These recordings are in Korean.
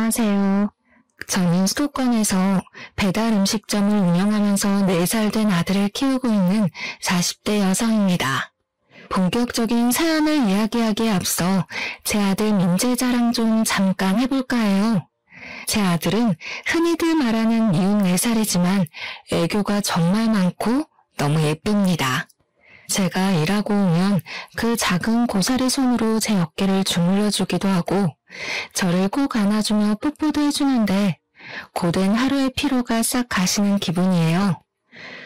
안녕하세요. 저는 수도권에서 배달 음식점을 운영하면서 4살 된 아들을 키우고 있는 40대 여성입니다. 본격적인 사연을 이야기하기에 앞서 제 아들 민재 자랑 좀 잠깐 해볼까 해요. 제 아들은 흔히들 말하는 미운 4살이지만 애교가 정말 많고 너무 예쁩니다. 제가 일하고 오면 그 작은 고사리 손으로 제 어깨를 주물러주기도 하고 저를 꼭 안아주며 뽀뽀도 해주는데 고된 하루의 피로가 싹 가시는 기분이에요.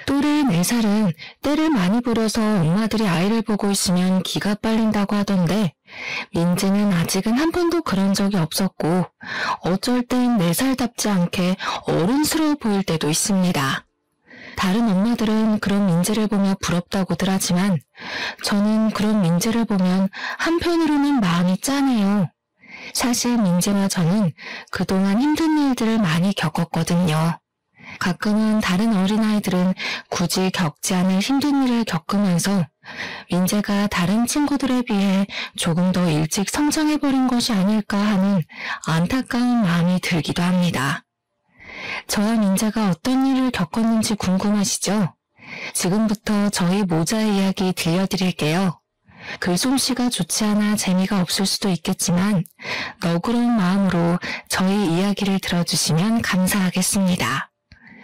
또래 4살은 때를 많이 부려서 엄마들이 아이를 보고 있으면 기가 빨린다고 하던데 민재는 아직은 한 번도 그런 적이 없었고 어쩔 땐 4살답지 않게 어른스러워 보일 때도 있습니다. 다른 엄마들은 그런 민재를 보며 부럽다고들 하지만 저는 그런 민재를 보면 한편으로는 마음이 짠해요. 사실 민재와 저는 그동안 힘든 일들을 많이 겪었거든요. 가끔은 다른 어린아이들은 굳이 겪지 않을 힘든 일을 겪으면서 민재가 다른 친구들에 비해 조금 더 일찍 성장해버린 것이 아닐까 하는 안타까운 마음이 들기도 합니다. 저와 민재가 어떤 일을 겪었는지 궁금하시죠? 지금부터 저희 모자의 이야기 들려드릴게요. 글솜씨가 좋지 않아 재미가 없을 수도 있겠지만 너그러운 마음으로 저희 이야기를 들어주시면 감사하겠습니다.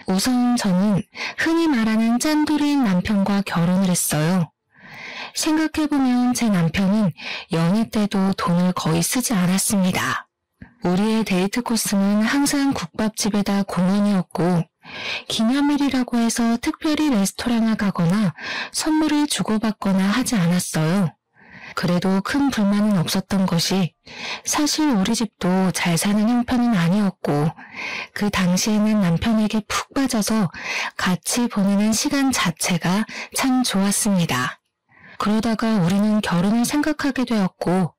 우선 저는 흔히 말하는 짠돌이인 남편과 결혼을 했어요. 생각해보면 제 남편은 연애 때도 돈을 거의 쓰지 않았습니다. 우리의 데이트 코스는 항상 국밥집에다 공원이었고 기념일이라고 해서 특별히 레스토랑을 가거나 선물을 주고받거나 하지 않았어요. 그래도 큰 불만은 없었던 것이 사실 우리 집도 잘 사는 형편은 아니었고 그 당시에는 남편에게 푹 빠져서 같이 보내는 시간 자체가 참 좋았습니다. 그러다가 우리는 결혼을 생각하게 되었고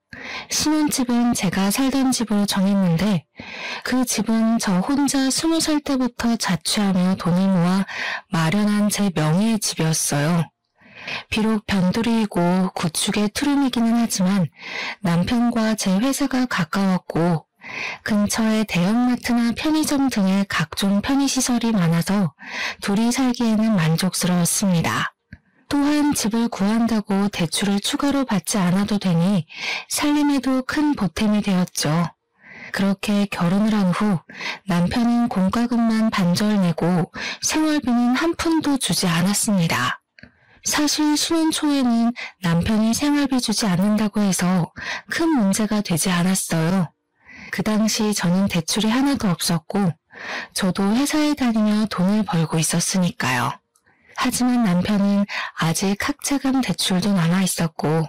신혼집은 제가 살던 집으로 정했는데 그 집은 저 혼자 20살 때부터 자취하며 돈을 모아 마련한 제 명의의 집이었어요. 비록 변두리이고 구축의 투룸이기는 하지만 남편과 제 회사가 가까웠고 근처에 대형마트나 편의점 등의 각종 편의시설이 많아서 둘이 살기에는 만족스러웠습니다. 또한 집을 구한다고 대출을 추가로 받지 않아도 되니 살림에도 큰 보탬이 되었죠. 그렇게 결혼을 한 후 남편은 공과금만 반절 내고 생활비는 한 푼도 주지 않았습니다. 사실 신혼 초에는 남편이 생활비 주지 않는다고 해서 큰 문제가 되지 않았어요. 그 당시 저는 대출이 하나도 없었고 저도 회사에 다니며 돈을 벌고 있었으니까요. 하지만 남편은 아직 학자금 대출도 남아있었고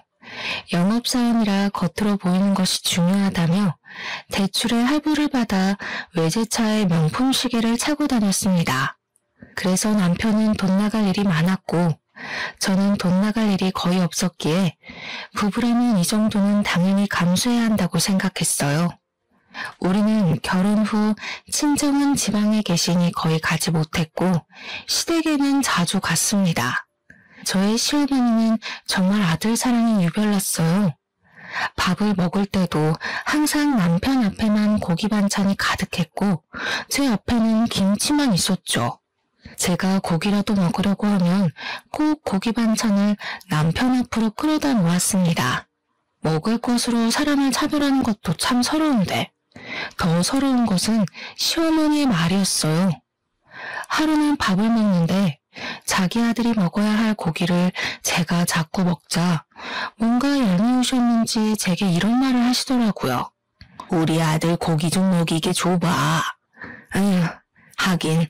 영업사원이라 겉으로 보이는 것이 중요하다며 대출에 할부를 받아 외제차에 명품 시계를 차고 다녔습니다. 그래서 남편은 돈 나갈 일이 많았고 저는 돈 나갈 일이 거의 없었기에 부부라면 이 정도는 당연히 감수해야 한다고 생각했어요. 우리는 결혼 후 친정은 지방에 계시니 거의 가지 못했고 시댁에는 자주 갔습니다. 저의 시어머니는 정말 아들 사랑이 유별났어요. 밥을 먹을 때도 항상 남편 앞에만 고기 반찬이 가득했고 제 앞에는 김치만 있었죠. 제가 고기라도 먹으려고 하면 꼭 고기 반찬을 남편 앞으로 끌어다 놓았습니다. 먹을 것으로 사람을 차별하는 것도 참 서러운데 더 서러운 것은 시어머니의 말이었어요. 하루는 밥을 먹는데 자기 아들이 먹어야 할 고기를 제가 자꾸 먹자 뭔가 얄미우셨는지 제게 이런 말을 하시더라고요. 우리 아들 고기 좀 먹이게 줘봐. 아휴, 하긴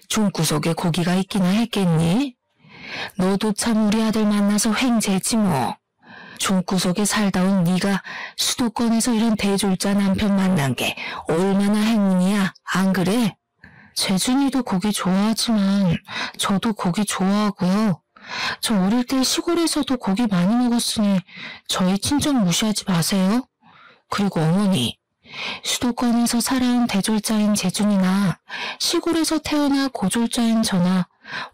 중구석에 고기가 있기나 했겠니? 너도 참 우리 아들 만나서 횡재지 뭐. 중구석에 살다 온 네가 수도권에서 이런 대졸자 남편 만난 게 얼마나 행운이야, 안 그래? 재준이도 고기 좋아하지만 저도 고기 좋아하고요. 저 어릴 때 시골에서도 고기 많이 먹었으니 저희 친정 무시하지 마세요. 그리고 어머니, 수도권에서 살아온 대졸자인 재준이나 시골에서 태어나 고졸자인 저나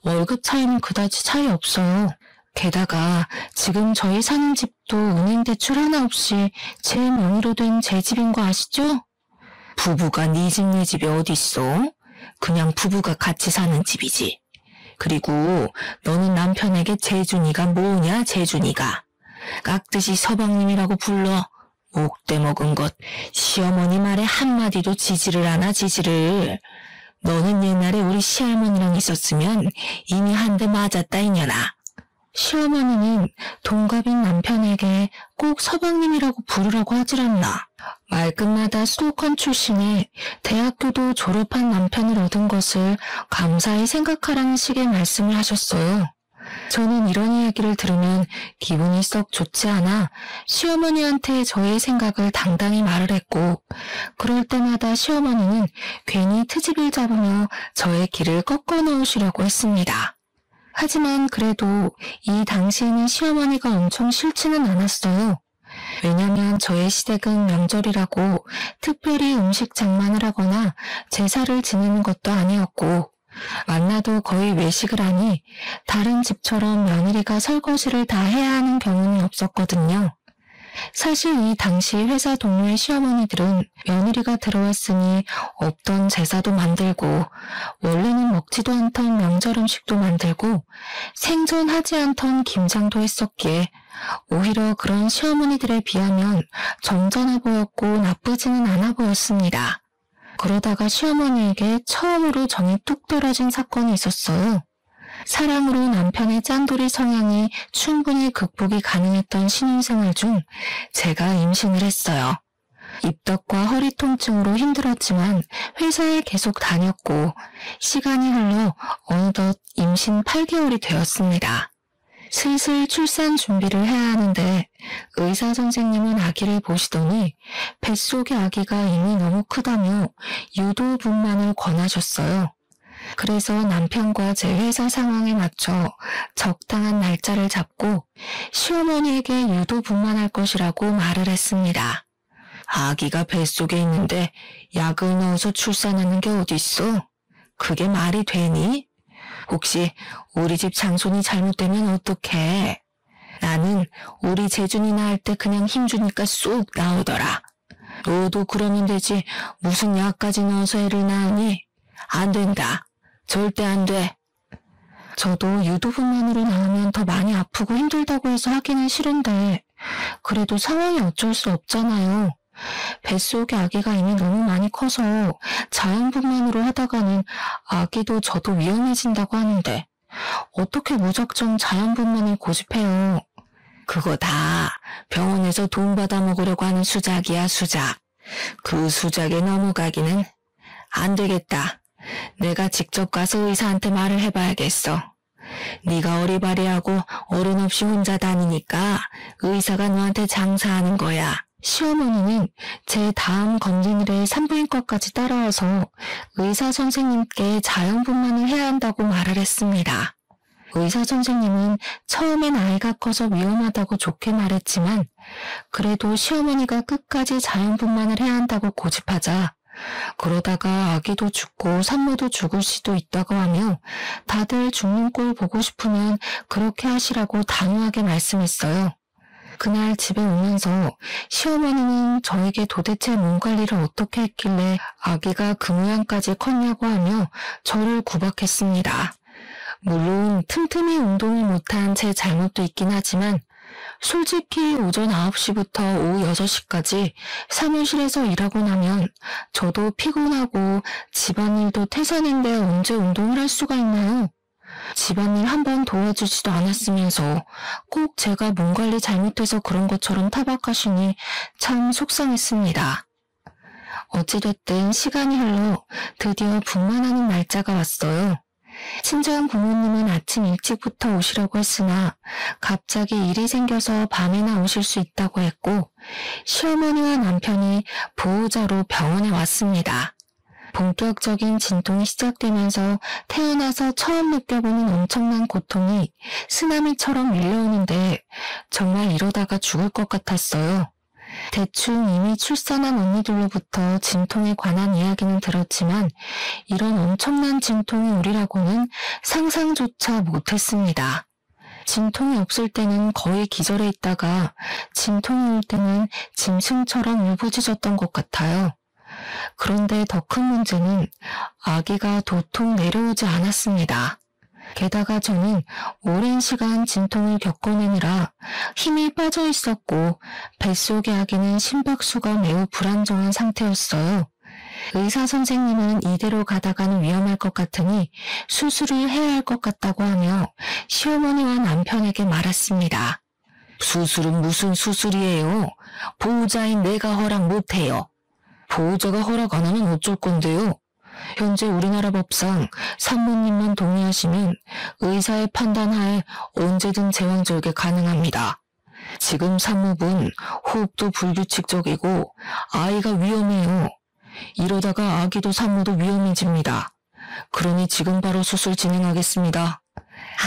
월급 차이는 그다지 차이 없어요. 게다가 지금 저희 사는 집도 은행 대출 하나 없이 제 명의로 된 제 집인 거 아시죠? 부부가 네 집 내 집이 어딨어? 그냥 부부가 같이 사는 집이지. 그리고 너는 남편에게 재준이가 뭐냐, 재준이가. 깍듯이 서방님이라고 불러. 목대 먹은 것, 시어머니 말에 한마디도 지지를 않아, 지지를. 너는 옛날에 우리 시할머니랑 있었으면 이미 한 대 맞았다, 이년아. 시어머니는 동갑인 남편에게 꼭 서방님이라고 부르라고 하질 않나. 말끝마다 수도권 출신의 대학교도 졸업한 남편을 얻은 것을 감사히 생각하라는 식의 말씀을 하셨어요. 저는 이런 이야기를 들으면 기분이 썩 좋지 않아 시어머니한테 저의 생각을 당당히 말을 했고, 그럴 때마다 시어머니는 괜히 트집을 잡으며 저의 길을 꺾어 놓으시려고 했습니다. 하지만 그래도 이 당시에는 시어머니가 엄청 싫지는 않았어요. 왜냐면 저의 시댁은 명절이라고 특별히 음식 장만을 하거나 제사를 지내는 것도 아니었고, 만나도 거의 외식을 하니 다른 집처럼 며느리가 설거지를 다 해야 하는 경우는 없었거든요. 사실 이 당시 회사 동료의 시어머니들은 며느리가 들어왔으니 없던 제사도 만들고, 원래는 먹지도 않던 명절 음식도 만들고, 생전하지 않던 김장도 했었기에 오히려 그런 시어머니들에 비하면 점잖아 보였고 나쁘지는 않아 보였습니다. 그러다가 시어머니에게 처음으로 정이 뚝 떨어진 사건이 있었어요. 사랑으로 남편의 짠돌이 성향이 충분히 극복이 가능했던 신혼생활 중 제가 임신을 했어요. 입덧과 허리 통증으로 힘들었지만 회사에 계속 다녔고, 시간이 흘러 어느덧 임신 8개월이 되었습니다. 슬슬 출산 준비를 해야 하는데 의사 선생님은 아기를 보시더니 뱃속의 아기가 이미 너무 크다며 유도분만을 권하셨어요. 그래서 남편과 제 회사 상황에 맞춰 적당한 날짜를 잡고 시어머니에게 유도분만할 것이라고 말을 했습니다. 아기가 뱃속에 있는데 약을 넣어서 출산하는 게 어딨어? 그게 말이 되니? 혹시 우리 집 장손이 잘못되면 어떡해? 나는 우리 재준이 낳을 때 그냥 힘주니까 쑥 나오더라. 너도 그러면 되지 무슨 약까지 넣어서 애를 낳으니? 안 된다. 절대 안 돼. 저도 유도분만으로 낳으면 더 많이 아프고 힘들다고 해서 하기는 싫은데 그래도 상황이 어쩔 수 없잖아요. 뱃속의 아기가 이미 너무 많이 커서 자연분만으로 하다가는 아기도 저도 위험해진다고 하는데 어떻게 무작정 자연분만을 고집해요. 그거 다 병원에서 돈 받아 먹으려고 하는 수작이야, 수작. 그 수작에 넘어가기는 안 되겠다. 내가 직접 가서 의사한테 말을 해봐야겠어. 네가 어리바리하고 어른 없이 혼자 다니니까 의사가 너한테 장사하는 거야. 시어머니는 제 다음 검진일에 산부인과까지 따라와서 의사 선생님께 자연분만을 해야 한다고 말을 했습니다. 의사 선생님은 처음엔 아이가 커서 위험하다고 좋게 말했지만 그래도 시어머니가 끝까지 자연분만을 해야 한다고 고집하자 그러다가 아기도 죽고 산모도 죽을 수도 있다고 하며 다들 죽는 꼴 보고 싶으면 그렇게 하시라고 단호하게 말씀했어요. 그날 집에 오면서 시어머니는 저에게 도대체 몸 관리를 어떻게 했길래 아기가 그 모양까지 컸냐고 하며 저를 구박했습니다. 물론 틈틈이 운동을 못한 제 잘못도 있긴 하지만 솔직히 오전 9시부터 오후 6시까지 사무실에서 일하고 나면 저도 피곤하고 집안일도 태산인데 언제 운동을 할 수가 있나요? 집안일 한 번 도와주지도 않았으면서 꼭 제가 몸 관리 잘못해서 그런 것처럼 타박하시니 참 속상했습니다. 어찌됐든 시간이 흘러 드디어 분만하는 날짜가 왔어요. 친정 부모님은 아침 일찍부터 오시라고 했으나 갑자기 일이 생겨서 밤에나 오실 수 있다고 했고 시어머니와 남편이 보호자로 병원에 왔습니다. 본격적인 진통이 시작되면서 태어나서 처음 느껴보는 엄청난 고통이 쓰나미처럼 밀려오는데 정말 이러다가 죽을 것 같았어요. 대충 이미 출산한 언니들로부터 진통에 관한 이야기는 들었지만 이런 엄청난 진통이 오리라고는 상상조차 못했습니다. 진통이 없을 때는 거의 기절해 있다가 진통이 올 때는 짐승처럼 울부짖었던 것 같아요. 그런데 더 큰 문제는 아기가 도통 내려오지 않았습니다. 게다가 저는 오랜 시간 진통을 겪어내느라 힘이 빠져 있었고 뱃속의 아기는 심박수가 매우 불안정한 상태였어요. 의사 선생님은 이대로 가다가는 위험할 것 같으니 수술을 해야 할 것 같다고 하며 시어머니와 남편에게 말했습니다. 수술은 무슨 수술이에요? 보호자인 내가 허락 못해요. 보호자가 허락 안 하면 어쩔 건데요? 현재 우리나라 법상 산모님만 동의하시면 의사의 판단하에 언제든 제왕절개 가능합니다. 지금 산모분 호흡도 불규칙적이고 아이가 위험해요. 이러다가 아기도 산모도 위험해집니다. 그러니 지금 바로 수술 진행하겠습니다.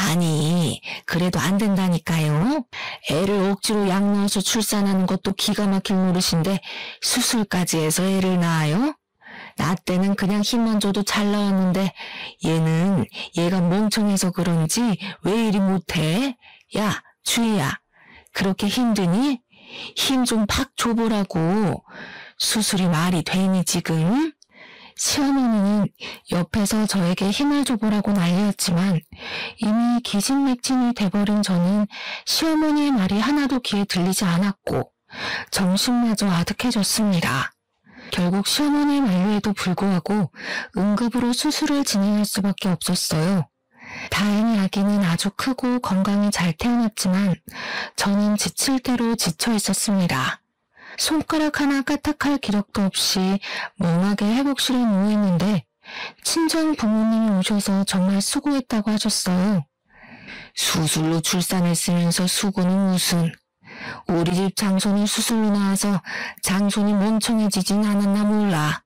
아니, 그래도 안 된다니까요. 애를 억지로 약 넣어서 출산하는 것도 기가 막힐 노릇인데 수술까지 해서 애를 낳아요? 나 때는 그냥 힘만 줘도 잘 나왔는데 얘는 얘가 멍청해서 그런지 왜 이리 못해? 야, 주희야, 그렇게 힘드니? 힘 좀 팍 줘보라고. 수술이 말이 되니 지금? 시어머니는 옆에서 저에게 힘을 줘보라고 난리였지만 이미 기진맥진이 돼버린 저는 시어머니의 말이 하나도 귀에 들리지 않았고 정신마저 아득해졌습니다. 결국 시어머니의 만류에도 불구하고 응급으로 수술을 진행할 수밖에 없었어요. 다행히 아기는 아주 크고 건강히 잘 태어났지만 저는 지칠 대로 지쳐 있었습니다. 손가락 하나 까딱할 기력도 없이 멍하게 회복실에 누워있는데 친정 부모님이 오셔서 정말 수고했다고 하셨어요. 수술로 출산했으면서 수고는 무슨. 우리 집 장손이 수술로 나와서 장손이 멍청해지진 않았나 몰라.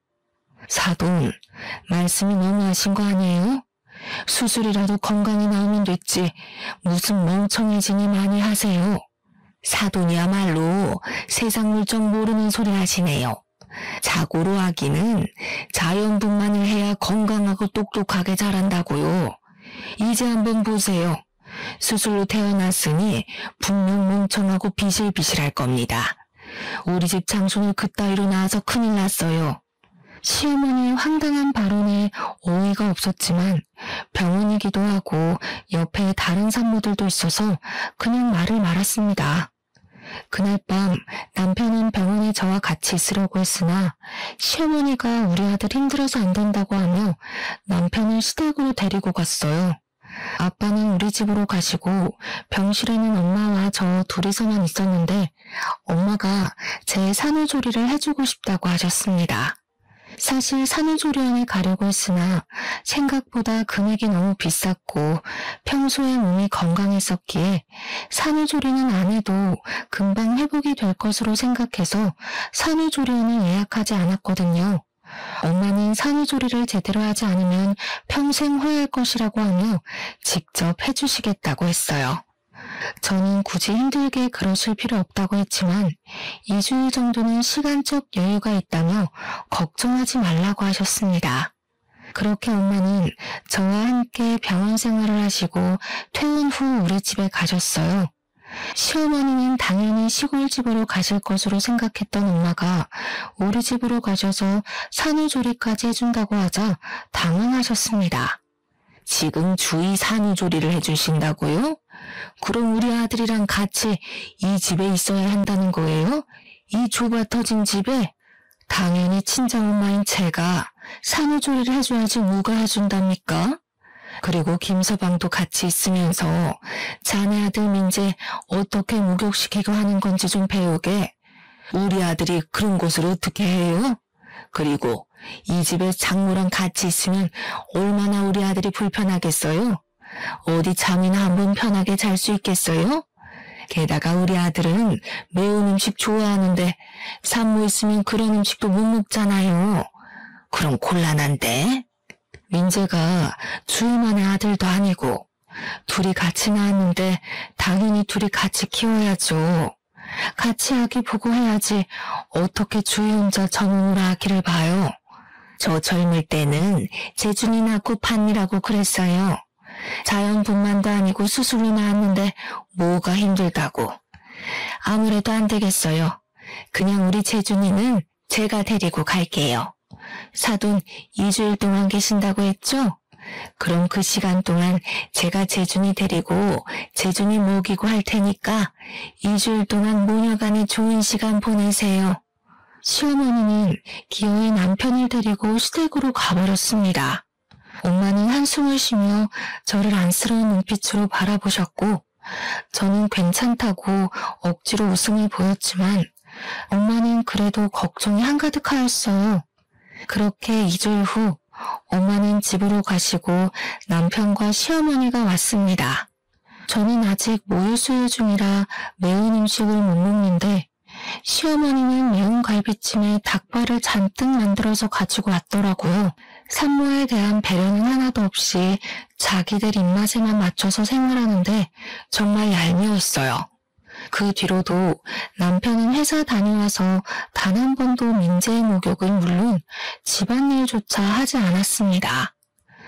사돈, 말씀이 너무하신 거 아니에요? 수술이라도 건강히 나오면 됐지 무슨 멍청해지니 많이 하세요. 사돈이야말로 세상 물정 모르는 소리 하시네요. 자고로 아기는 자연분만을 해야 건강하고 똑똑하게 자란다고요. 이제 한번 보세요. 수술로 태어났으니 분명 멍청하고 비실비실할 겁니다. 우리 집 장손을 그따위로 낳아서 큰일 났어요. 시어머니의 황당한 발언에 어이가 없었지만 병원이기도 하고 옆에 다른 산모들도 있어서 그냥 말을 말았습니다. 그날 밤 남편은 병원에 저와 같이 있으려고 했으나 시어머니가 우리 아들 힘들어서 안 된다고 하며 남편을 시댁으로 데리고 갔어요. 아빠는 우리 집으로 가시고 병실에는 엄마와 저 둘이서만 있었는데 엄마가 제 산후조리를 해주고 싶다고 하셨습니다. 사실 산후조리원에 가려고 했으나 생각보다 금액이 너무 비쌌고 평소에 몸이 건강했었기에 산후조리는 안 해도 금방 회복이 될 것으로 생각해서 산후조리원을 예약하지 않았거든요. 엄마는 산후조리를 제대로 하지 않으면 평생 후회할 것이라고 하며 직접 해주시겠다고 했어요. 저는 굳이 힘들게 그러실 필요 없다고 했지만 2주일 정도는 시간적 여유가 있다며 걱정하지 말라고 하셨습니다. 그렇게 엄마는 저와 함께 병원 생활을 하시고 퇴원 후 우리 집에 가셨어요. 시어머니는 당연히 시골집으로 가실 것으로 생각했던 엄마가 우리 집으로 가셔서 산후조리까지 해준다고 하자 당황하셨습니다. 지금 주의 산후조리를 해주신다고요? 그럼 우리 아들이랑 같이 이 집에 있어야 한다는 거예요? 이 좁아 터진 집에? 당연히 친정엄마인 제가 산후조리를 해줘야지 누가 해준답니까? 그리고 김서방도 같이 있으면서 자네 아들 민재 어떻게 목욕시키고 하는 건지 좀 배우게. 우리 아들이 그런 것을 어떻게 해요? 그리고 이 집에 장모랑 같이 있으면 얼마나 우리 아들이 불편하겠어요? 어디 잠이나 한번 편하게 잘 수 있겠어요? 게다가 우리 아들은 매운 음식 좋아하는데 산모 있으면 그런 음식도 못 먹잖아요. 그럼 곤란한데? 민재가 주희만의 아들도 아니고 둘이 같이 낳았는데 당연히 둘이 같이 키워야죠. 같이 아기 보고 해야지 어떻게 주희 혼자 전원으로 아기를 봐요. 저 젊을 때는 재준이 낳고 판이라고 그랬어요. 자연분만도 아니고 수술로 나왔는데 뭐가 힘들다고. 아무래도 안 되겠어요. 그냥 우리 재준이는 제가 데리고 갈게요. 사돈 2주일 동안 계신다고 했죠? 그럼 그 시간 동안 제가 재준이 데리고 재준이 먹이고 할 테니까 2주일 동안 모녀간에 좋은 시간 보내세요. 시어머니는 기어이 남편을 데리고 시댁으로 가버렸습니다. 엄마는 한숨을 쉬며 저를 안쓰러운 눈빛으로 바라보셨고 저는 괜찮다고 억지로 웃음을 보였지만 엄마는 그래도 걱정이 한가득하였어요. 그렇게 2주일 후 엄마는 집으로 가시고 남편과 시어머니가 왔습니다. 저는 아직 모유수유 중이라 매운 음식을 못 먹는데 시어머니는 매운 갈비찜에 닭발을 잔뜩 만들어서 가지고 왔더라고요. 산모에 대한 배려는 하나도 없이 자기들 입맛에만 맞춰서 생활하는데 정말 얄미웠어요. 그 뒤로도 남편은 회사 다녀와서 단 한 번도 민재의 목욕은 물론 집안일조차 하지 않았습니다.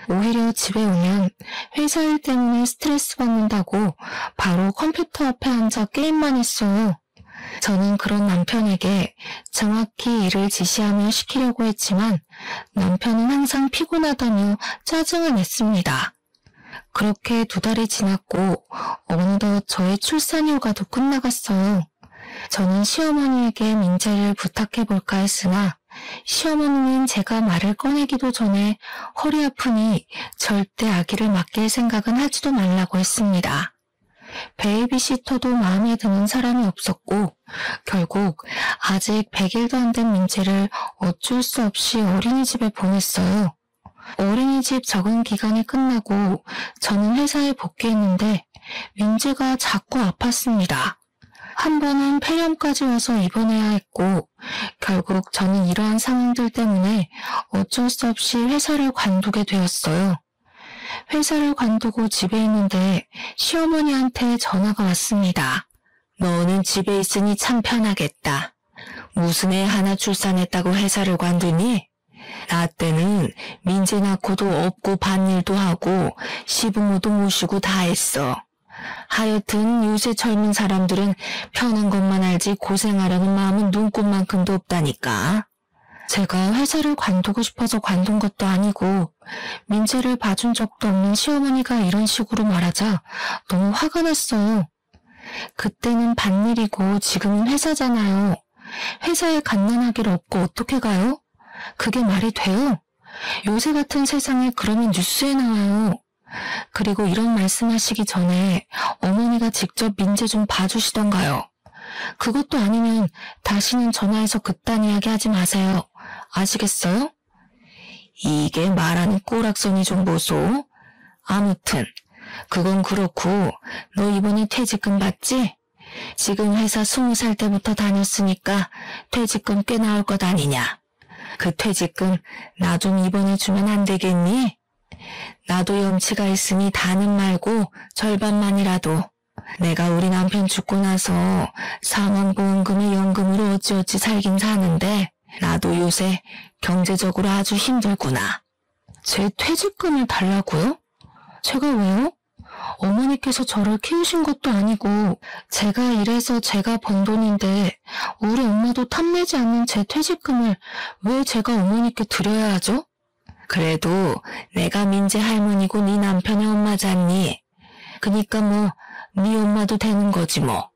오히려 집에 오면 회사 일 때문에 스트레스 받는다고 바로 컴퓨터 앞에 앉아 게임만 했어요. 저는 그런 남편에게 정확히 일을 지시하며 시키려고 했지만 남편은 항상 피곤하다며 짜증을 냈습니다. 그렇게 2달이 지났고 어느덧 저의 출산 휴가도 끝나갔어요. 저는 시어머니에게 민재를 부탁해볼까 했으나 시어머니는 제가 말을 꺼내기도 전에 허리 아프니 절대 아기를 맡길 생각은 하지도 말라고 했습니다. 베이비시터도 마음에 드는 사람이 없었고 결국 아직 100일도 안 된 민재를 어쩔 수 없이 어린이집에 보냈어요. 어린이집 적응 기간이 끝나고 저는 회사에 복귀했는데 민재가 자꾸 아팠습니다. 한 번은 폐렴까지 와서 입원해야 했고 결국 저는 이러한 상황들 때문에 어쩔 수 없이 회사를 관두게 되었어요. 회사를 관두고 집에 있는데 시어머니한테 전화가 왔습니다. 너는 집에 있으니 참 편하겠다. 무슨 애 하나 출산했다고 회사를 관두니? 나 때는 민재 낳고도 업고 밭일도 하고 시부모도 모시고 다 했어. 하여튼 요새 젊은 사람들은 편한 것만 알지 고생하려는 마음은 눈꼽만큼도 없다니까. 제가 회사를 관두고 싶어서 관둔 것도 아니고 민재를 봐준 적도 없는 시어머니가 이런 식으로 말하자 너무 화가 났어요. 그때는 밭일이고 지금은 회사잖아요. 회사에 갓난아기를 업고 어떻게 가요? 그게 말이 돼요? 요새 같은 세상에 그러면 뉴스에 나와요. 그리고 이런 말씀하시기 전에 어머니가 직접 민재 좀 봐주시던가요. 그것도 아니면 다시는 전화해서 그딴 이야기 하지 마세요. 아시겠어요? 이게 말하는 꼬락선이 좀 보소. 아무튼 그건 그렇고 너 이번에 퇴직금 받지? 지금 회사 20살 때부터 다녔으니까 퇴직금 꽤 나올 것 아니냐. 그 퇴직금 나 좀 이번에 주면 안 되겠니? 나도 염치가 있으니 다는 말고 절반만이라도. 내가 우리 남편 죽고 나서 사망보험금에 연금으로 어찌어찌 살긴 사는데 나도 요새 경제적으로 아주 힘들구나. 제 퇴직금을 달라고요? 제가 왜요? 어머니께서 저를 키우신 것도 아니고 제가 일해서 제가 번 돈인데 우리 엄마도 탐내지 않는 제 퇴직금을 왜 제가 어머니께 드려야 하죠? 그래도 내가 민재 할머니고 네 남편의 엄마잖니. 그니까 뭐 네 엄마도 되는 거지 뭐.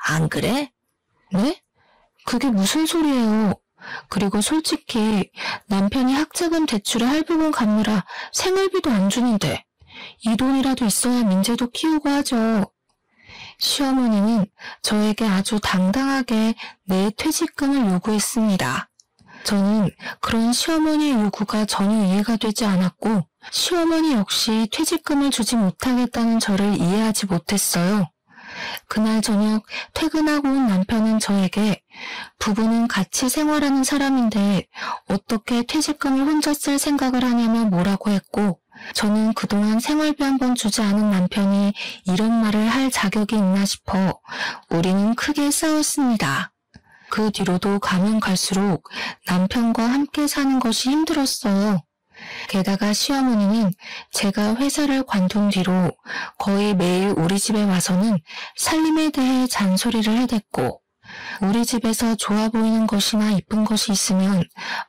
안 그래? 네? 그게 무슨 소리예요. 그리고 솔직히 남편이 학자금 대출에 할부금 갚느라 생활비도 안 주는데 이 돈이라도 있어야 민재도 키우고 하죠. 시어머니는 저에게 아주 당당하게 내 퇴직금을 요구했습니다. 저는 그런 시어머니의 요구가 전혀 이해가 되지 않았고 시어머니 역시 퇴직금을 주지 못하겠다는 저를 이해하지 못했어요. 그날 저녁 퇴근하고 온 남편은 저에게 부부는 같이 생활하는 사람인데 어떻게 퇴직금을 혼자 쓸 생각을 하냐며 뭐라고 했고 저는 그동안 생활비 한 번 주지 않은 남편이 이런 말을 할 자격이 있나 싶어 우리는 크게 싸웠습니다. 그 뒤로도 가면 갈수록 남편과 함께 사는 것이 힘들었어요. 게다가 시어머니는 제가 회사를 관둔 뒤로 거의 매일 우리 집에 와서는 살림에 대해 잔소리를 해댔고 우리 집에서 좋아 보이는 것이나 이쁜 것이 있으면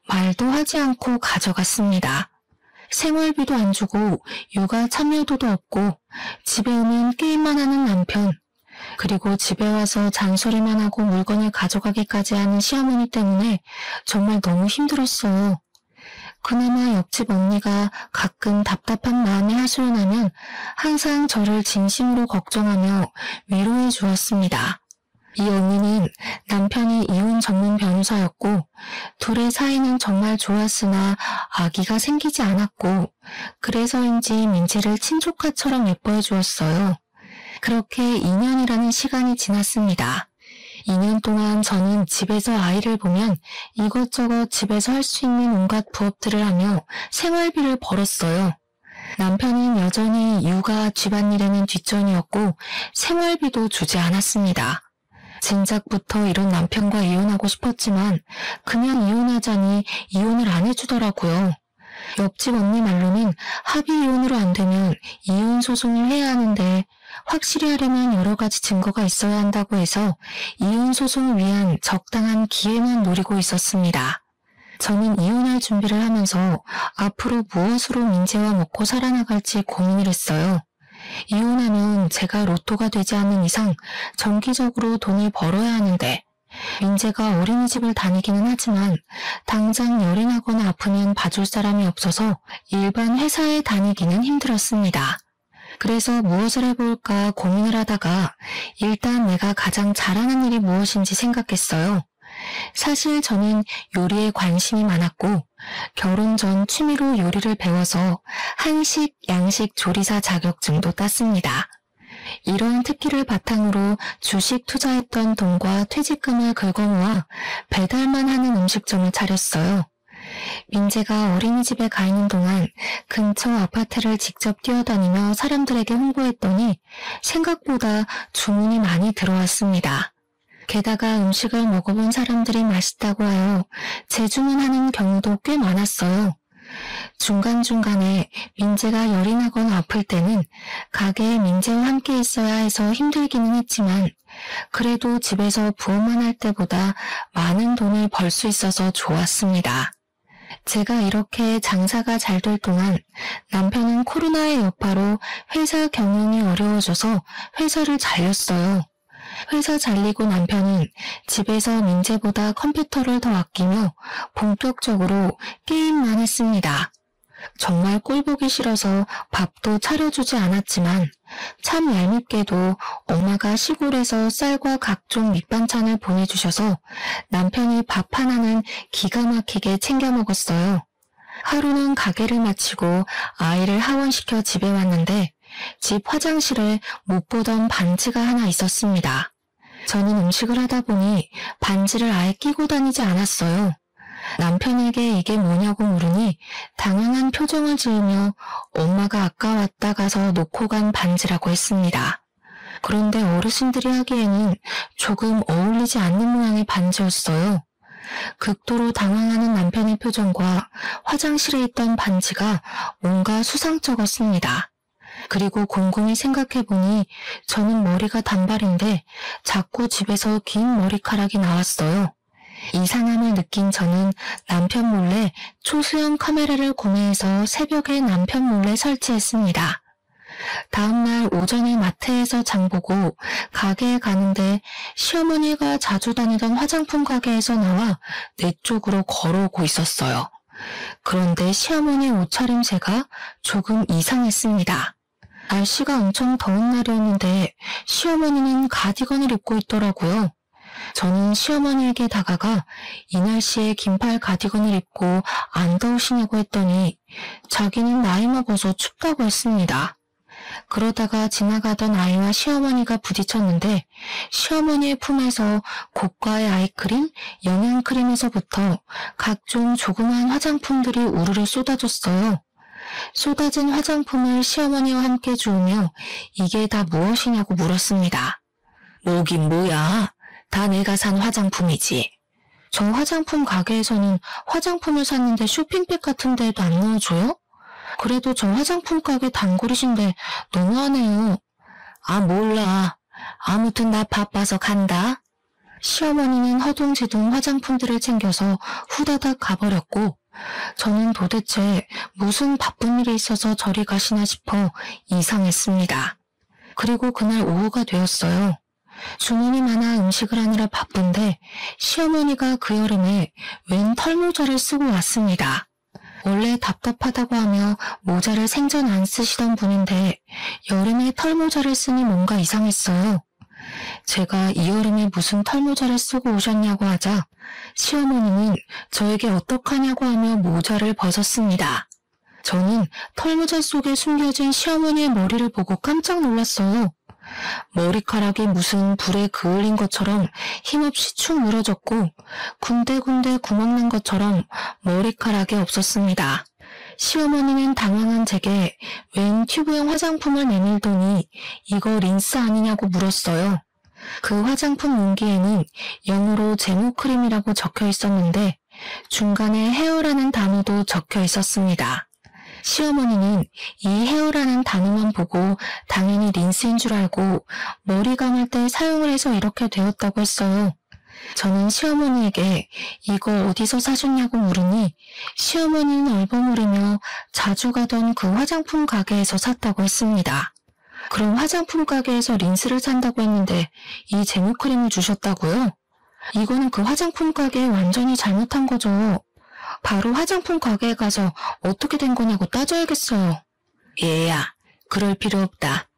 말도 하지 않고 가져갔습니다. 생활비도 안 주고 육아 참여도도 없고 집에 오면 게임만 하는 남편, 그리고 집에 와서 잔소리만 하고 물건을 가져가기까지 하는 시어머니 때문에 정말 너무 힘들었어요. 그나마 옆집 언니가 가끔 답답한 마음이 하소연하면 항상 저를 진심으로 걱정하며 위로해 주었습니다. 이 언니는 남편이 이혼 전문 변호사였고 둘의 사이는 정말 좋았으나 아기가 생기지 않았고 그래서인지 민지를 친조카처럼 예뻐해 주었어요. 그렇게 2년이라는 시간이 지났습니다. 2년 동안 저는 집에서 아이를 보면 이것저것 집에서 할 수 있는 온갖 부업들을 하며 생활비를 벌었어요. 남편은 여전히 육아, 집안일에는 뒷전이었고 생활비도 주지 않았습니다. 진작부터 이런 남편과 이혼하고 싶었지만 그냥 이혼하자니 이혼을 안 해주더라고요. 옆집 언니 말로는 합의 이혼으로 안 되면 이혼 소송을 해야 하는데 확실히 하려면 여러 가지 증거가 있어야 한다고 해서 이혼 소송을 위한 적당한 기회만 노리고 있었습니다. 저는 이혼할 준비를 하면서 앞으로 무엇으로 민재와 먹고 살아나갈지 고민을 했어요. 이혼하면 제가 로또가 되지 않는 이상 정기적으로 돈을 벌어야 하는데 민재가 어린이집을 다니기는 하지만 당장 열이 나거나 아프면 봐줄 사람이 없어서 일반 회사에 다니기는 힘들었습니다. 그래서 무엇을 해볼까 고민을 하다가 일단 내가 가장 잘하는 일이 무엇인지 생각했어요. 사실 저는 요리에 관심이 많았고 결혼 전 취미로 요리를 배워서 한식, 양식 조리사 자격증도 땄습니다. 이러한 특기를 바탕으로 주식 투자했던 돈과 퇴직금을 긁어모아 배달만 하는 음식점을 차렸어요. 민재가 어린이집에 가 있는 동안 근처 아파트를 직접 뛰어다니며 사람들에게 홍보했더니 생각보다 주문이 많이 들어왔습니다. 게다가 음식을 먹어본 사람들이 맛있다고 하여 재주문하는 경우도 꽤 많았어요. 중간중간에 민재가 열이 나거나 아플 때는 가게에 민재와 함께 있어야 해서 힘들기는 했지만 그래도 집에서 부업만 할 때보다 많은 돈을 벌 수 있어서 좋았습니다. 제가 이렇게 장사가 잘 될 동안 남편은 코로나의 여파로 회사 경영이 어려워져서 회사를 잘렸어요. 회사 잘리고 남편은 집에서 민재보다 컴퓨터를 더 아끼며 본격적으로 게임만 했습니다. 정말 꼴보기 싫어서 밥도 차려주지 않았지만 참 얄밉게도 엄마가 시골에서 쌀과 각종 밑반찬을 보내주셔서 남편이 밥 하나는 기가 막히게 챙겨 먹었어요. 하루는 가게를 마치고 아이를 하원시켜 집에 왔는데 집 화장실에 못 보던 반지가 하나 있었습니다. 저는 음식을 하다 보니 반지를 아예 끼고 다니지 않았어요. 남편에게 이게 뭐냐고 물으니 당황한 표정을 지으며 엄마가 아까 왔다 가서 놓고 간 반지라고 했습니다. 그런데 어르신들이 하기에는 조금 어울리지 않는 모양의 반지였어요. 극도로 당황하는 남편의 표정과 화장실에 있던 반지가 뭔가 수상쩍었습니다. 그리고 곰곰이 생각해보니 저는 머리가 단발인데 자꾸 집에서 긴 머리카락이 나왔어요. 이상함을 느낀 저는 남편 몰래 초소형 카메라를 구매해서 새벽에 남편 몰래 설치했습니다. 다음날 오전에 마트에서 장보고 가게에 가는데 시어머니가 자주 다니던 화장품 가게에서 나와 내 쪽으로 걸어오고 있었어요. 그런데 시어머니의 옷차림새가 조금 이상했습니다. 날씨가 엄청 더운 날이었는데 시어머니는 가디건을 입고 있더라고요. 저는 시어머니에게 다가가 이 날씨에 긴팔 가디건을 입고 안 더우시냐고 했더니 자기는 나이 먹어서 춥다고 했습니다. 그러다가 지나가던 아이와 시어머니가 부딪혔는데 시어머니의 품에서 고가의 아이크림, 영양크림에서부터 각종 조그만 화장품들이 우르르 쏟아졌어요. 쏟아진 화장품을 시어머니와 함께 주우며 이게 다 무엇이냐고 물었습니다. 뭐긴 뭐야? 다 내가 산 화장품이지. 저 화장품 가게에서는 화장품을 샀는데 쇼핑백 같은 데에도 안 넣어줘요? 그래도 저 화장품 가게 단골이신데 너무하네요. 아 몰라. 아무튼 나 바빠서 간다. 시어머니는 허둥지둥 화장품들을 챙겨서 후다닥 가버렸고 저는 도대체 무슨 바쁜 일이 있어서 저리 가시나 싶어 이상했습니다. 그리고 그날 오후가 되었어요. 주문이 많아 음식을 하느라 바쁜데 시어머니가 그 여름에 웬 털모자를 쓰고 왔습니다. 원래 답답하다고 하며 모자를 생전 안 쓰시던 분인데 여름에 털모자를 쓰니 뭔가 이상했어요. 제가 이 여름에 무슨 털모자를 쓰고 오셨냐고 하자 시어머니는 저에게 어떡하냐고 하며 모자를 벗었습니다. 저는 털모자 속에 숨겨진 시어머니의 머리를 보고 깜짝 놀랐어요. 머리카락이 무슨 불에 그을린 것처럼 힘없이 축 늘어졌고 군데군데 구멍난 것처럼 머리카락이 없었습니다. 시어머니는 당황한 제게 웬 튜브형 화장품을 내밀더니 이거 린스 아니냐고 물었어요. 그 화장품 용기에는 영어로 제모크림이라고 적혀 있었는데 중간에 헤어라는 단어도 적혀 있었습니다. 시어머니는 이 헤어라는 단어만 보고 당연히 린스인 줄 알고 머리 감을 때 사용을 해서 이렇게 되었다고 했어요. 저는 시어머니에게 이거 어디서 사셨냐고 물으니 시어머니는 얼버무리며 자주 가던 그 화장품 가게에서 샀다고 했습니다. 그럼 화장품 가게에서 린스를 산다고 했는데 이 제모크림을 주셨다고요? 이거는 그 화장품 가게에 완전히 잘못한 거죠. 바로 화장품 가게에 가서 어떻게 된 거냐고 따져야겠어요. 얘야, 그럴 필요 없다.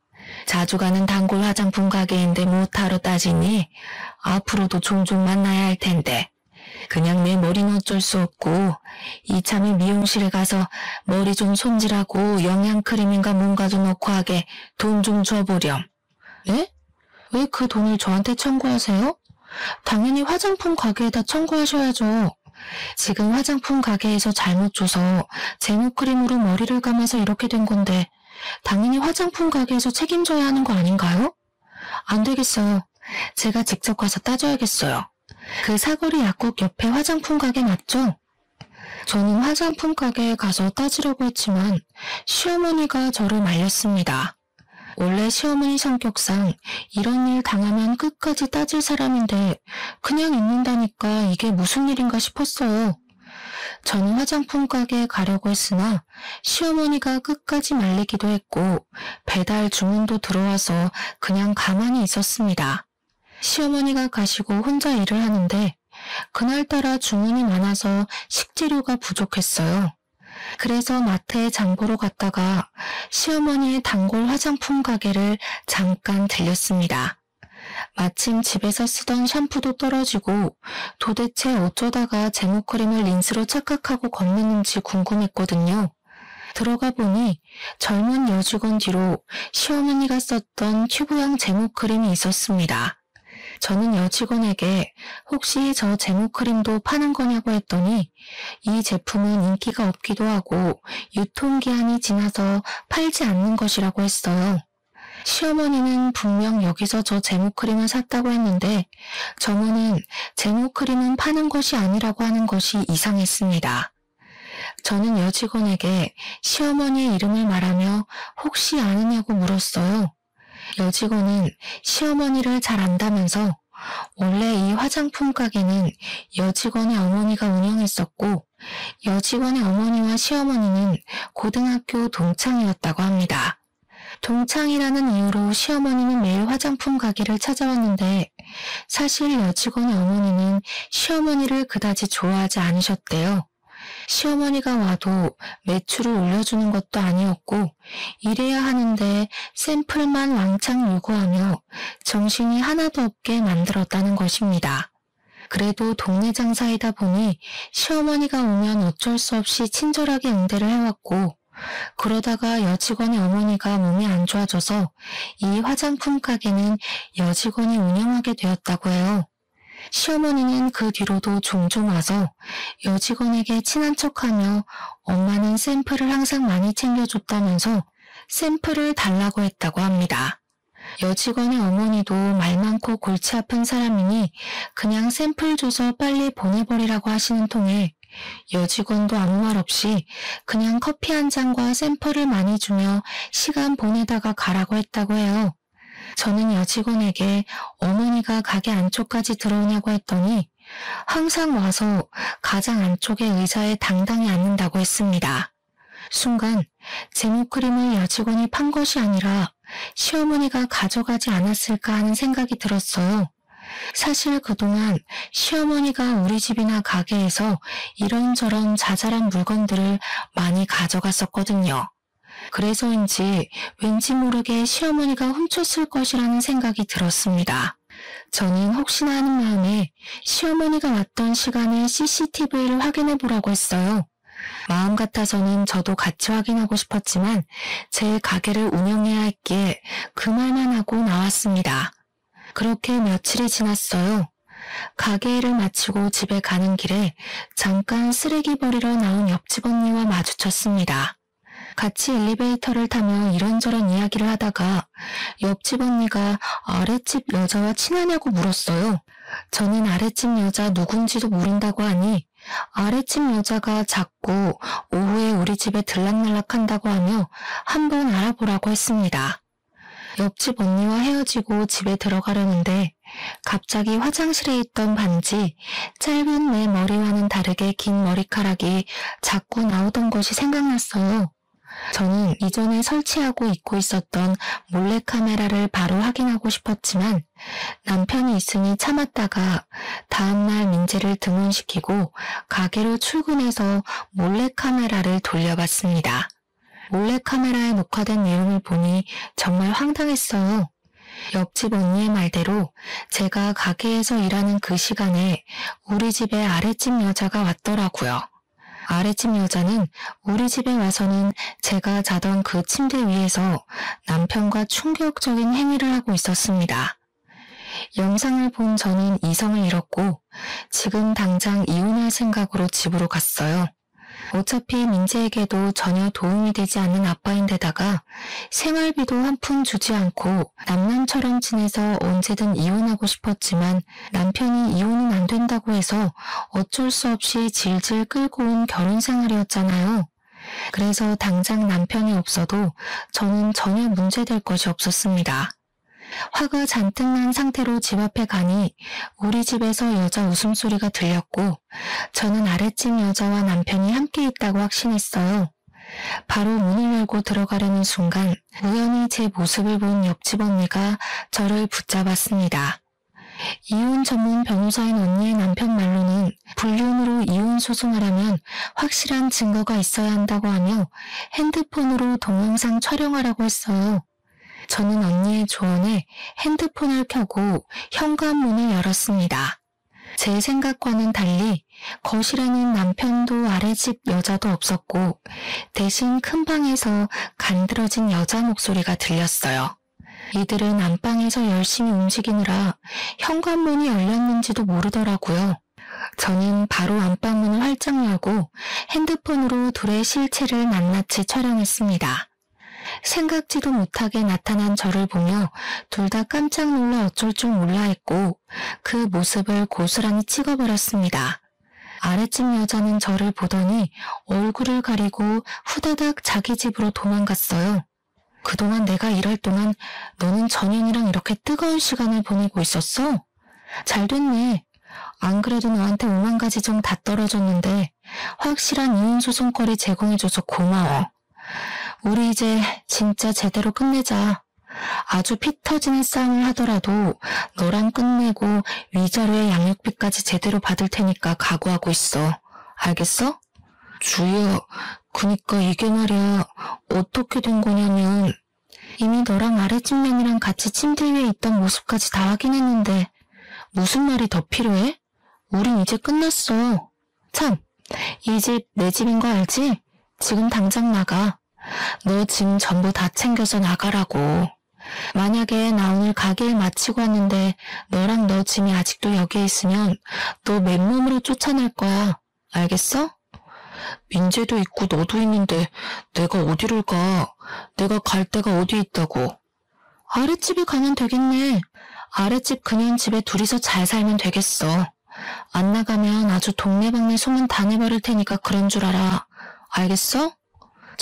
자주 가는 단골 화장품 가게인데 못하러 따지니 앞으로도 종종 만나야 할 텐데 그냥 내 머리는 어쩔 수 없고 이참에 미용실에 가서 머리 좀 손질하고 영양크림인가 뭔가 좀 넣고 하게 돈 좀 줘보렴. 네? 왜 그 돈을 저한테 청구하세요? 당연히 화장품 가게에다 청구하셔야죠. 지금 화장품 가게에서 잘못 줘서 제모크림으로 머리를 감아서 이렇게 된 건데 당연히 화장품 가게에서 책임져야 하는 거 아닌가요? 안 되겠어요. 제가 직접 가서 따져야겠어요. 그 사거리 약국 옆에 화장품 가게 맞죠? 저는 화장품 가게에 가서 따지려고 했지만 시어머니가 저를 말렸습니다. 원래 시어머니 성격상 이런 일 당하면 끝까지 따질 사람인데 그냥 있는다니까 이게 무슨 일인가 싶었어요. 저는 화장품 가게에 가려고 했으나 시어머니가 끝까지 말리기도 했고 배달 주문도 들어와서 그냥 가만히 있었습니다. 시어머니가 가시고 혼자 일을 하는데 그날따라 주문이 많아서 식재료가 부족했어요. 그래서 마트에 장 보러 갔다가 시어머니의 단골 화장품 가게를 잠깐 들렸습니다. 마침 집에서 쓰던 샴푸도 떨어지고 도대체 어쩌다가 제모크림을 린스로 착각하고 건넸는지 궁금했거든요. 들어가 보니 젊은 여직원 뒤로 시어머니가 썼던 튜브형 제모크림이 있었습니다. 저는 여직원에게 혹시 저 제모크림도 파는 거냐고 했더니 이 제품은 인기가 없기도 하고 유통기한이 지나서 팔지 않는 것이라고 했어요. 시어머니는 분명 여기서 저 제모크림을 샀다고 했는데 정우는 제모크림은 파는 것이 아니라고 하는 것이 이상했습니다. 저는 여직원에게 시어머니의 이름을 말하며 혹시 아느냐고 물었어요. 여직원은 시어머니를 잘 안다면서 원래 이 화장품 가게는 여직원의 어머니가 운영했었고 여직원의 어머니와 시어머니는 고등학교 동창이었다고 합니다. 동창이라는 이유로 시어머니는 매일 화장품 가게를 찾아왔는데 사실 여직원의 어머니는 시어머니를 그다지 좋아하지 않으셨대요. 시어머니가 와도 매출을 올려주는 것도 아니었고 이래야 하는데 샘플만 왕창 요구하며 정신이 하나도 없게 만들었다는 것입니다. 그래도 동네 장사이다 보니 시어머니가 오면 어쩔 수 없이 친절하게 응대를 해왔고 그러다가 여직원의 어머니가 몸이 안 좋아져서 이 화장품 가게는 여직원이 운영하게 되었다고 해요. 시어머니는 그 뒤로도 종종 와서 여직원에게 친한 척하며 엄마는 샘플을 항상 많이 챙겨줬다면서 샘플을 달라고 했다고 합니다. 여직원의 어머니도 말 많고 골치 아픈 사람이니 그냥 샘플 줘서 빨리 보내버리라고 하시는 통에 여직원도 아무 말 없이 그냥 커피 한 잔과 샘플을 많이 주며 시간 보내다가 가라고 했다고 해요. 저는 여직원에게 어머니가 가게 안쪽까지 들어오냐고 했더니 항상 와서 가장 안쪽의 의자에 당당히 앉는다고 했습니다. 순간 제모크림을 여직원이 판 것이 아니라 시어머니가 가져가지 않았을까 하는 생각이 들었어요. 사실 그동안 시어머니가 우리 집이나 가게에서 이런저런 자잘한 물건들을 많이 가져갔었거든요. 그래서인지 왠지 모르게 시어머니가 훔쳤을 것이라는 생각이 들었습니다. 저는 혹시나 하는 마음에 시어머니가 왔던 시간에 CCTV를 확인해 보라고 했어요. 마음 같아서는 저도 같이 확인하고 싶었지만 제 가게를 운영해야 했기에 그 말만 하고 나왔습니다. 그렇게 며칠이 지났어요. 가게 일을 마치고 집에 가는 길에 잠깐 쓰레기 버리러 나온 옆집 언니와 마주쳤습니다. 같이 엘리베이터를 타며 이런저런 이야기를 하다가 옆집 언니가 아랫집 여자와 친하냐고 물었어요. 저는 아랫집 여자 누군지도 모른다고 하니 아랫집 여자가 자꾸 오후에 우리 집에 들락날락한다고 하며 한번 알아보라고 했습니다. 옆집 언니와 헤어지고 집에 들어가려는데 갑자기 화장실에 있던 반지, 짧은 내 머리와는 다르게 긴 머리카락이 자꾸 나오던 것이 생각났어요. 저는 이전에 설치하고 입고 있었던 몰래카메라를 바로 확인하고 싶었지만 남편이 있으니 참았다가 다음날 민재를 등원시키고 가게로 출근해서 몰래카메라를 돌려봤습니다. 몰래카메라에 녹화된 내용을 보니 정말 황당했어요. 옆집 언니의 말대로 제가 가게에서 일하는 그 시간에 우리 집에 아랫집 여자가 왔더라고요. 아랫집 여자는 우리 집에 와서는 제가 자던 그 침대 위에서 남편과 충격적인 행위를 하고 있었습니다. 영상을 본 저는 이성을 잃었고 지금 당장 이혼할 생각으로 집으로 갔어요. 어차피 민재에게도 전혀 도움이 되지 않는 아빠인데다가 생활비도 한 푼 주지 않고 남남처럼 지내서 언제든 이혼하고 싶었지만 남편이 이혼은 안 된다고 해서 어쩔 수 없이 질질 끌고 온 결혼 생활이었잖아요. 그래서 당장 남편이 없어도 저는 전혀 문제될 것이 없었습니다. 화가 잔뜩 난 상태로 집 앞에 가니 우리 집에서 여자 웃음소리가 들렸고 저는 아랫집 여자와 남편이 함께 있다고 확신했어요. 바로 문을 열고 들어가려는 순간 우연히 제 모습을 본 옆집 언니가 저를 붙잡았습니다. 이혼 전문 변호사인 언니의 남편 말로는 불륜으로 이혼 소송을 하면 확실한 증거가 있어야 한다고 하며 핸드폰으로 동영상 촬영하라고 했어요. 저는 언니의 조언에 핸드폰을 켜고 현관문을 열었습니다. 제 생각과는 달리 거실에는 남편도 아랫집 여자도 없었고 대신 큰 방에서 간드러진 여자 목소리가 들렸어요. 이들은 안방에서 열심히 움직이느라 현관문이 열렸는지도 모르더라고요. 저는 바로 안방문을 활짝 열고 핸드폰으로 둘의 실체를 낱낱이 촬영했습니다. 생각지도 못하게 나타난 저를 보며 둘 다 깜짝 놀라 어쩔 줄 몰라 했고 그 모습을 고스란히 찍어버렸습니다. 아랫집 여자는 저를 보더니 얼굴을 가리고 후다닥 자기 집으로 도망갔어요. 그동안 내가 일할 동안 너는 전현이랑 이렇게 뜨거운 시간을 보내고 있었어? 잘 됐네. 안 그래도 너한테 5만 가지 정 다 떨어졌는데 확실한 이혼 소송거리 제공해줘서 고마워. 우리 이제 진짜 제대로 끝내자. 아주 피 터지는 싸움을 하더라도 너랑 끝내고 위자료에 양육비까지 제대로 받을 테니까 각오하고 있어. 알겠어? 주희야, 그니까 이게 말이야. 어떻게 된 거냐면 이미 너랑 아랫집 년이랑 같이 침대 위에 있던 모습까지 다 확인했는데 무슨 말이 더 필요해? 우린 이제 끝났어. 참, 이 집 내 집인 거 알지? 지금 당장 나가. 너 짐 전부 다 챙겨서 나가라고. 만약에 나 오늘 가게 일 마치고 왔는데 너랑 너 짐이 아직도 여기에 있으면 너 맨몸으로 쫓아낼 거야. 알겠어? 민재도 있고 너도 있는데 내가 어디를 가? 내가 갈 데가 어디 있다고? 아랫집에 가면 되겠네. 아랫집 그년 집에 둘이서 잘 살면 되겠어. 안 나가면 아주 동네방네 소문 다 내버릴 테니까 그런 줄 알아. 알겠어?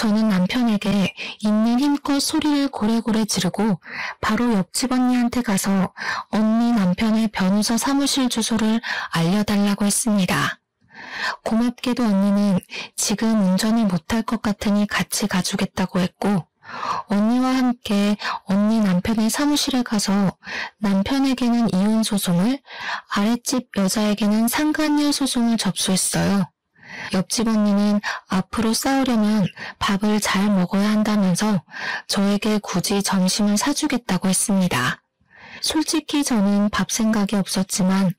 저는 남편에게 있는 힘껏 소리를 고래고래 지르고 바로 옆집 언니한테 가서 언니 남편의 변호사 사무실 주소를 알려달라고 했습니다. 고맙게도 언니는 지금 운전을 못할 것 같으니 같이 가주겠다고 했고, 언니와 함께 언니 남편의 사무실에 가서 남편에게는 이혼 소송을, 아랫집 여자에게는 상간녀 소송을 접수했어요. 옆집 언니는 앞으로 싸우려면 밥을 잘 먹어야 한다면서 저에게 굳이 점심을 사주겠다고 했습니다. 솔직히 저는 밥 생각이 없었지만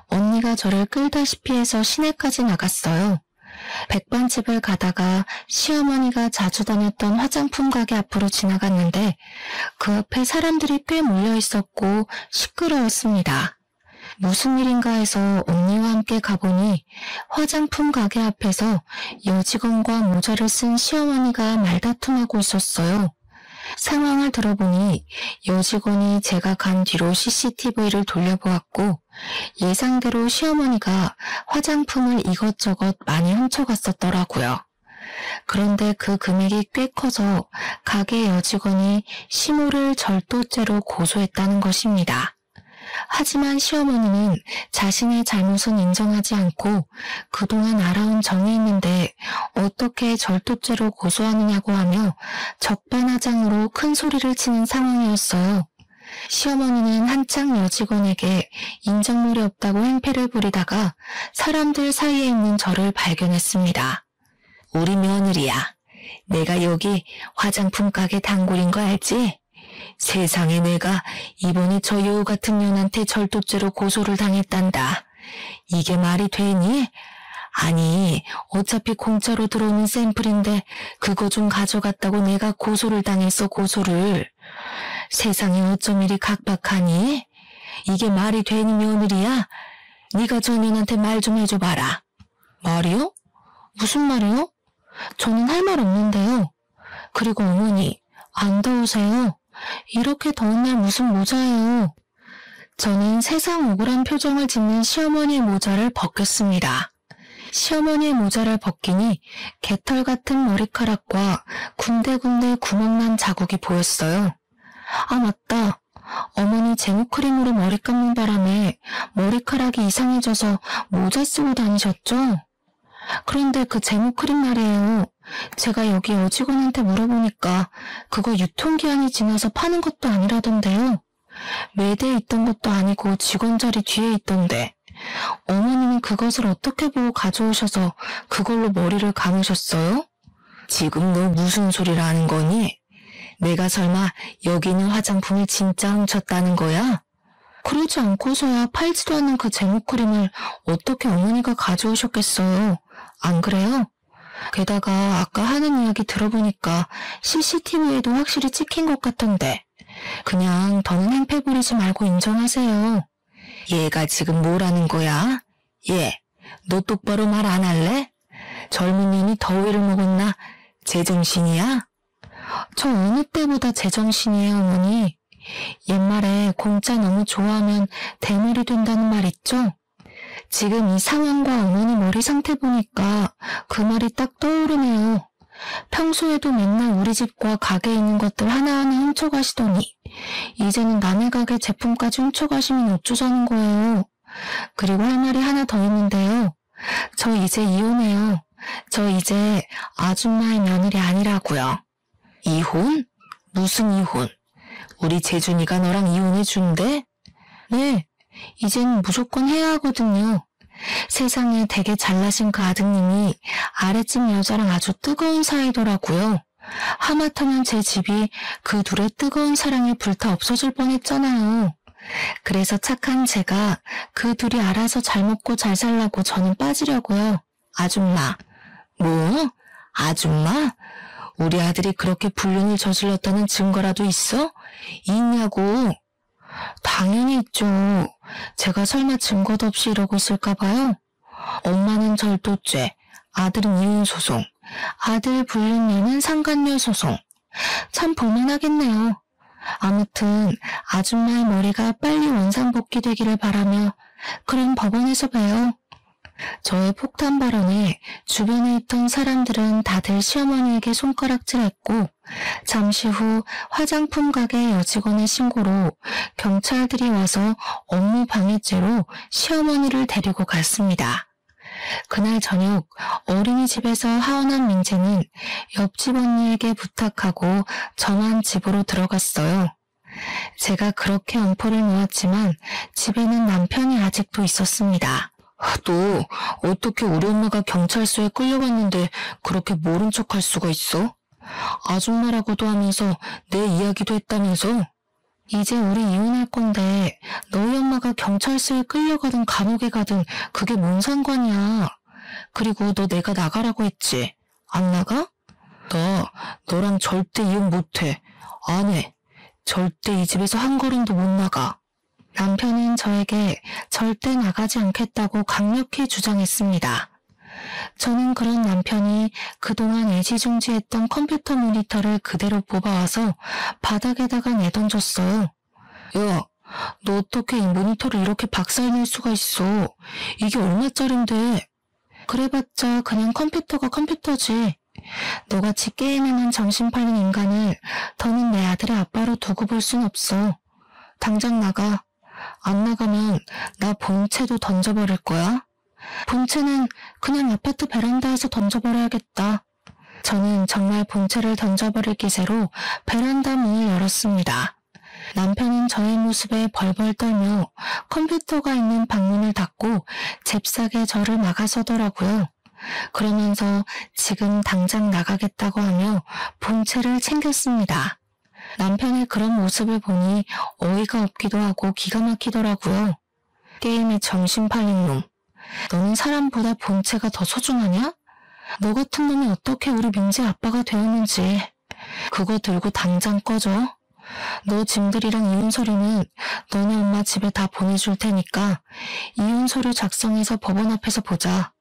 언니가 저를 끌다시피 해서 시내까지 나갔어요. 백반집을 가다가 시어머니가 자주 다녔던 화장품 가게 앞으로 지나갔는데 그 앞에 사람들이 꽤 몰려 있었고 시끄러웠습니다. 무슨 일인가 해서 언니와 함께 가보니 화장품 가게 앞에서 여직원과 모자를 쓴 시어머니가 말다툼하고 있었어요. 상황을 들어보니 여직원이 제가 간 뒤로 CCTV를 돌려보았고 예상대로 시어머니가 화장품을 이것저것 많이 훔쳐갔었더라고요. 그런데 그 금액이 꽤 커서 가게 여직원이 시모를 절도죄로 고소했다는 것입니다. 하지만 시어머니는 자신의 잘못은 인정하지 않고 그동안 알아온 정이 있는데 어떻게 절도죄로 고소하느냐고 하며 적반하장으로 큰 소리를 치는 상황이었어요. 시어머니는 한창 여직원에게 인정물이 없다고 행패를 부리다가 사람들 사이에 있는 저를 발견했습니다. 우리 며느리야. 내가 여기 화장품 가게 단골인 거 알지? 세상에 내가 이번에 저 여우 같은 년한테 절도죄로 고소를 당했단다. 이게 말이 되니? 아니, 어차피 공짜로 들어오는 샘플인데 그거 좀 가져갔다고 내가 고소를 당했어, 고소를. 세상에 어쩜 이리 각박하니? 이게 말이 되니 며느리야? 네가 저 년한테 말 좀 해줘봐라. 말이요? 무슨 말이요? 저는 할 말 없는데요. 그리고 어머니, 안 더우세요? 이렇게 더운 날 무슨 모자예요? 저는 세상 억울한 표정을 짓는 시어머니의 모자를 벗겼습니다. 시어머니의 모자를 벗기니 개털 같은 머리카락과 군데군데 구멍난 자국이 보였어요. 아 맞다. 어머니 제모크림으로 머리 감는 바람에 머리카락이 이상해져서 모자 쓰고 다니셨죠? 그런데 그 제모크림 말이에요. 제가 여기 여직원한테 물어보니까 그거 유통기한이 지나서 파는 것도 아니라던데요. 매대에 있던 것도 아니고 직원 자리 뒤에 있던데 어머니는 그것을 어떻게 보고 가져오셔서 그걸로 머리를 감으셨어요? 지금 너 무슨 소리를 하는 거니? 내가 설마 여기 있는 화장품을 진짜 훔쳤다는 거야? 그러지 않고서야 팔지도 않는 그 제모크림을 어떻게 어머니가 가져오셨겠어요? 안 그래요? 게다가 아까 하는 이야기 들어보니까 CCTV에도 확실히 찍힌 것 같던데 그냥 더는 행패 부리지 말고 인정하세요. 얘가 지금 뭐라는 거야? 얘, 너 똑바로 말 안 할래? 젊은 년이 더위를 먹었나? 제정신이야? 저 어느 때보다 제정신이에요, 어머니. 옛말에 공짜 너무 좋아하면 대물이 된다는 말 있죠? 지금 이 상황과 어머니 머리 상태 보니까 그 말이 딱 떠오르네요. 평소에도 맨날 우리 집과 가게에 있는 것들 하나하나 훔쳐가시더니 이제는 남의 가게 제품까지 훔쳐가시면 어쩌자는 거예요. 그리고 할 말이 하나 더 있는데요. 저 이제 이혼해요. 저 이제 아줌마의 며느리 아니라고요. 이혼? 무슨 이혼? 우리 재준이가 너랑 이혼해 준대? 네, 이젠 무조건 해야 하거든요. 세상에 되게 잘나신 그 아드님이 아랫집 여자랑 아주 뜨거운 사이더라고요. 하마터면 제 집이 그 둘의 뜨거운 사랑에 불타 없어질 뻔했잖아요. 그래서 착한 제가 그 둘이 알아서 잘 먹고 잘 살라고 저는 빠지려고요. 아줌마. 뭐? 아줌마? 우리 아들이 그렇게 불륜을 저질렀다는 증거라도 있어? 있냐고. 당연히 있죠. 제가 설마 증거도 없이 이러고 있을까 봐요. 엄마는 절도죄, 아들은 이혼소송, 아들 불륜녀는 상간녀 소송. 참 볼만하겠네요. 아무튼 아줌마의 머리가 빨리 원상복귀되기를 바라며 그럼 법원에서 봬요. 저의 폭탄 발언에 주변에 있던 사람들은 다들 시어머니에게 손가락질했고 잠시 후 화장품 가게 여직원의 신고로 경찰들이 와서 업무 방해죄로 시어머니를 데리고 갔습니다. 그날 저녁 어린이집에서 하원한 민재는 옆집 언니에게 부탁하고 저만 집으로 들어갔어요. 제가 그렇게 엄포를 놓았지만 집에는 남편이 아직도 있었습니다. 너 어떻게 우리 엄마가 경찰서에 끌려갔는데 그렇게 모른 척할 수가 있어? 아줌마라고도 하면서 내 이야기도 했다면서? 이제 우리 이혼할 건데 너희 엄마가 경찰서에 끌려가든 감옥에 가든 그게 뭔 상관이야. 그리고 너 내가 나가라고 했지. 안 나가? 나 너랑 절대 이혼 못해. 안 해. 절대 이 집에서 한 걸음도 못 나가. 남편은 저에게 절대 나가지 않겠다고 강력히 주장했습니다. 저는 그런 남편이 그동안 애지중지했던 컴퓨터 모니터를 그대로 뽑아와서 바닥에다가 내던졌어요. 야, 너 어떻게 이 모니터를 이렇게 박살낼 수가 있어? 이게 얼마짜린데? 그래봤자 그냥 컴퓨터가 컴퓨터지. 너같이 게임에만 정신 팔린 인간을 더는 내 아들의 아빠로 두고 볼 순 없어. 당장 나가. 안 나가면 나 본체도 던져버릴 거야. 본체는 그냥 아파트 베란다에서 던져버려야겠다. 저는 정말 본체를 던져버릴 기세로 베란다 문을 열었습니다. 남편은 저의 모습에 벌벌 떨며 컴퓨터가 있는 방문을 닫고 잽싸게 저를 막아서더라고요. 그러면서 지금 당장 나가겠다고 하며 본체를 챙겼습니다. 남편의 그런 모습을 보니 어이가 없기도 하고 기가 막히더라고요. 게임에 정신 팔린 놈. 너는 사람보다 본체가 더 소중하냐? 너 같은 놈이 어떻게 우리 민재 아빠가 되었는지. 그거 들고 당장 꺼져. 너 짐들이랑 이혼 서류는 너네 엄마 집에 다 보내줄 테니까 이혼 서류 작성해서 법원 앞에서 보자.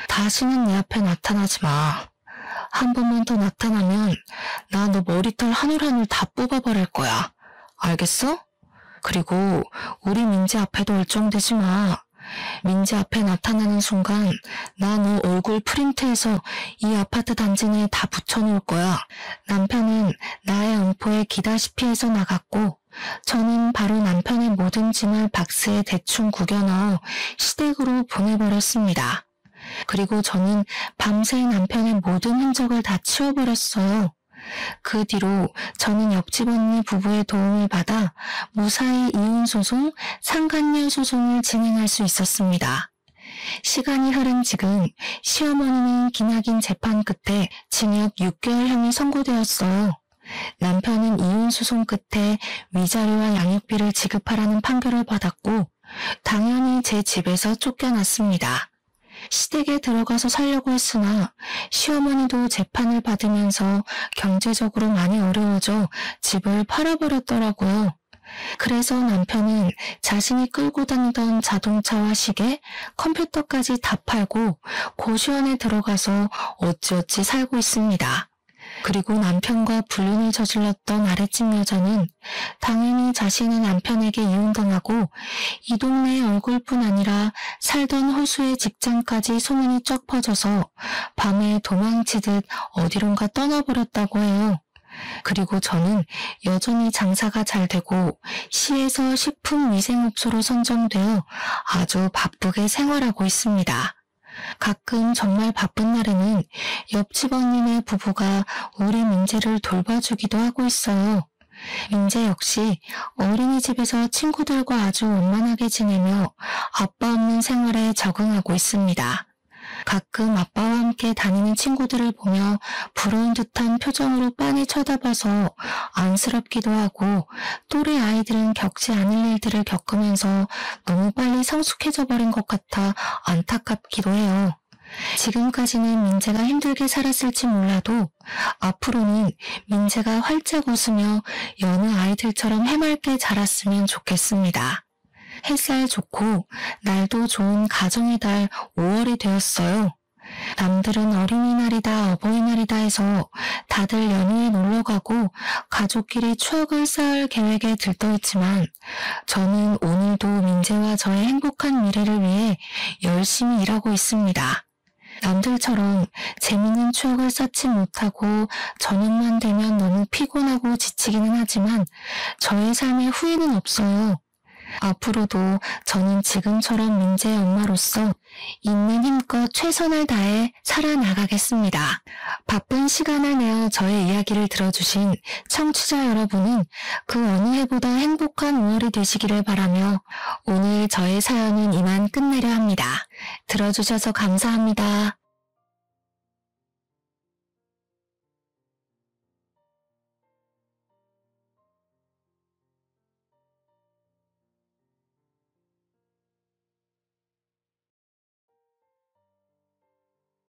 다시는 내 앞에 나타나지 마. 한 번만 더 나타나면 나 너 머리털 한 올 한 올 다 뽑아버릴 거야. 알겠어? 그리고 우리 민재 앞에도 얼쩡대지 마. 민재 앞에 나타나는 순간 나 너 얼굴 프린트해서 이 아파트 단지 내에 다 붙여놓을 거야. 남편은 나의 엄포에 기다시피 해서 나갔고 저는 바로 남편의 모든 짐을 박스에 대충 구겨 넣어 시댁으로 보내버렸습니다. 그리고 저는 밤새 남편의 모든 흔적을 다 치워버렸어요. 그 뒤로 저는 옆집 언니 부부의 도움을 받아 무사히 이혼소송, 상간녀 소송을 진행할 수 있었습니다. 시간이 흐른 지금 시어머니는 기나긴 재판 끝에 징역 6개월형이 선고되었어요. 남편은 이혼소송 끝에 위자료와 양육비를 지급하라는 판결을 받았고 당연히 제 집에서 쫓겨났습니다. 시댁에 들어가서 살려고 했으나 시어머니도 재판을 받으면서 경제적으로 많이 어려워져 집을 팔아버렸더라고요. 그래서 남편은 자신이 끌고 다니던 자동차와 시계, 컴퓨터까지 다 팔고 고시원에 들어가서 어찌어찌 살고 있습니다. 그리고 남편과 불륜을 저질렀던 아랫집 여자는 당연히 자신의 남편에게 이혼당하고 이 동네 얼굴뿐 아니라 살던 호수의 직장까지 소문이 쩍 퍼져서 밤에 도망치듯 어디론가 떠나버렸다고 해요. 그리고 저는 여전히 장사가 잘 되고 시에서 식품위생업소로 선정되어 아주 바쁘게 생활하고 있습니다. 가끔 정말 바쁜 날에는 옆집 언니네 부부가 우리 민재를 돌봐주기도 하고 있어요. 민재 역시 어린이집에서 친구들과 아주 원만하게 지내며 아빠 없는 생활에 적응하고 있습니다. 가끔 아빠와 함께 다니는 친구들을 보며 부러운 듯한 표정으로 빤히 쳐다봐서 안쓰럽기도 하고 또래 아이들은 겪지 않을 일들을 겪으면서 너무 빨리 성숙해져 버린 것 같아 안타깝기도 해요. 지금까지는 민재가 힘들게 살았을지 몰라도 앞으로는 민재가 활짝 웃으며 여느 아이들처럼 해맑게 자랐으면 좋겠습니다. 햇살 좋고 날도 좋은 가정의 달 5월이 되었어요. 남들은 어린이날이다, 어버이날이다 해서 다들 연휴에 놀러가고 가족끼리 추억을 쌓을 계획에 들떠있지만 저는 오늘도 민재와 저의 행복한 미래를 위해 열심히 일하고 있습니다. 남들처럼 재밌는 추억을 쌓지 못하고 저녁만 되면 너무 피곤하고 지치기는 하지만 저의 삶에 후회는 없어요. 앞으로도 저는 지금처럼 민재의 엄마로서 있는 힘껏 최선을 다해 살아나가겠습니다. 바쁜 시간을 내어 저의 이야기를 들어주신 청취자 여러분은 그 어느 해보다 행복한 5월이 되시기를 바라며 오늘 저의 사연은 이만 끝내려 합니다. 들어주셔서 감사합니다.